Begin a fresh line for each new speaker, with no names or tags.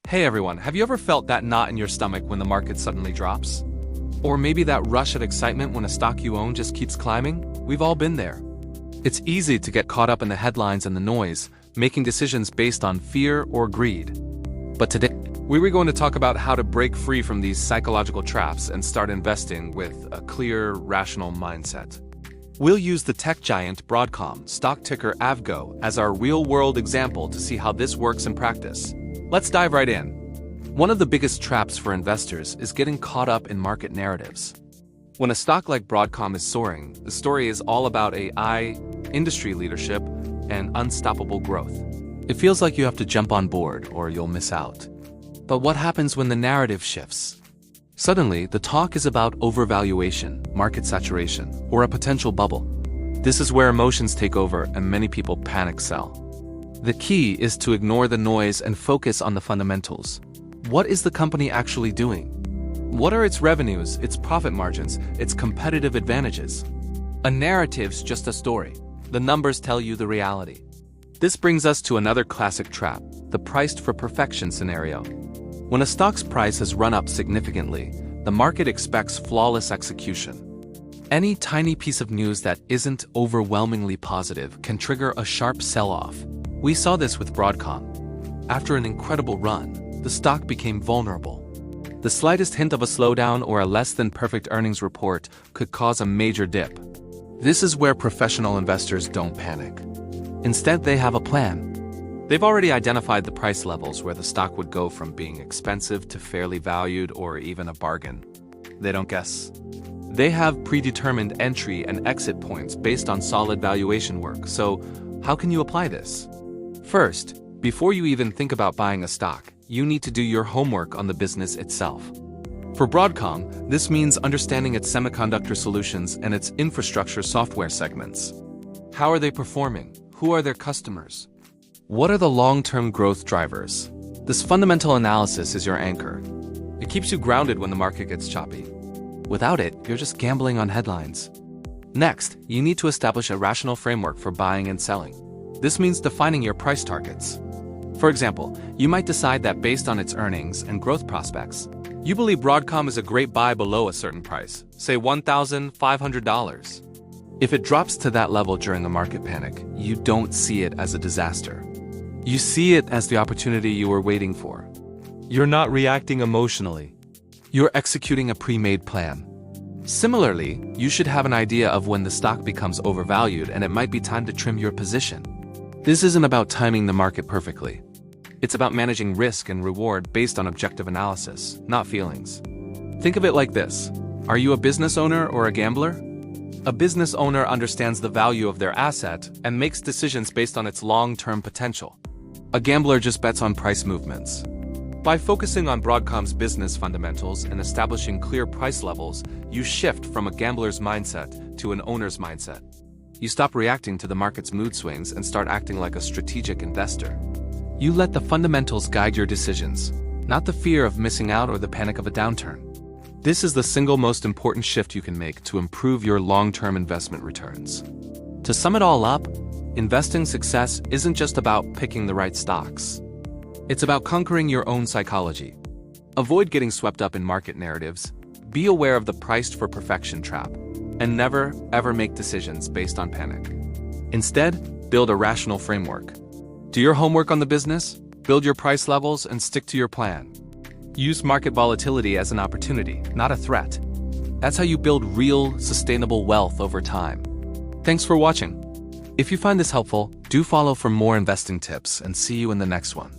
Hey everyone, have you ever felt that knot in your stomach when the market suddenly drops? Or maybe that rush of excitement when a stock you own just keeps climbing? We've all been there. It's easy to get caught up in the headlines and the noise, making decisions based on fear or greed. But today, we were going to talk about how to break free from these psychological traps and start investing with a clear, rational mindset. We'll use the tech giant Broadcom, stock ticker AVGO, as our real-world example to see how this works in practice. Let's dive right in. One of the biggest traps for investors is getting caught up in market narratives. When a stock like Broadcom is soaring, the story is all about AI, industry leadership, and unstoppable growth. It feels like you have to jump on board or you'll miss out. But what happens when the narrative shifts? Suddenly, the talk is about overvaluation, market saturation, or a potential bubble. This is where emotions take over and many people panic sell. The key is to ignore the noise and focus on the fundamentals. What is the company actually doing? What are its revenues, its profit margins, its competitive advantages? A narrative's just a story. The numbers tell you the reality. This brings us to another classic trap, the priced for perfection scenario. When a stock's price has run up significantly, the market expects flawless execution. Any tiny piece of news that isn't overwhelmingly positive can trigger a sharp sell-off. We saw this with Broadcom. After an incredible run, the stock became vulnerable. The slightest hint of a slowdown or a less-than-perfect earnings report could cause a major dip. This is where professional investors don't panic. Instead, they have a plan. They've already identified the price levels where the stock would go from being expensive to fairly valued or even a bargain. They don't guess. They have predetermined entry and exit points based on solid valuation work. So, how can you apply this? First, before you even think about buying a stock, you need to do your homework on the business itself. For Broadcom, this means understanding its semiconductor solutions and its infrastructure software segments. How are they performing? Who are their customers? What are the long-term growth drivers? This fundamental analysis is your anchor. It keeps you grounded when the market gets choppy. Without it, you're just gambling on headlines. Next, you need to establish a rational framework for buying and selling. This means defining your price targets. For example, you might decide that based on its earnings and growth prospects, you believe Broadcom is a great buy below a certain price, say $1,500. If it drops to that level during a market panic, you don't see it as a disaster. You see it as the opportunity you were waiting for. You're not reacting emotionally. You're executing a pre-made plan. Similarly, you should have an idea of when the stock becomes overvalued and it might be time to trim your position. This isn't about timing the market perfectly. It's about managing risk and reward based on objective analysis, not feelings. Think of it like this. Are you a business owner or a gambler? A business owner understands the value of their asset and makes decisions based on its long-term potential. A gambler just bets on price movements. By focusing on Broadcom's business fundamentals and establishing clear price levels, you shift from a gambler's mindset to an owner's mindset. You stop reacting to the market's mood swings and start acting like a strategic investor. You let the fundamentals guide your decisions, not the fear of missing out or the panic of a downturn. This is the single most important shift you can make to improve your long-term investment returns. To sum it all up, investing success isn't just about picking the right stocks. It's about conquering your own psychology. Avoid getting swept up in market narratives, be aware of the priced for perfection trap, and never, ever make decisions based on panic. Instead, build a rational framework. Do your homework on the business, build your price levels, and stick to your plan. Use market volatility as an opportunity, not a threat. That's how you build real, sustainable wealth over time. Thanks for watching. If you find this helpful, do follow for more investing tips and see you in the next one.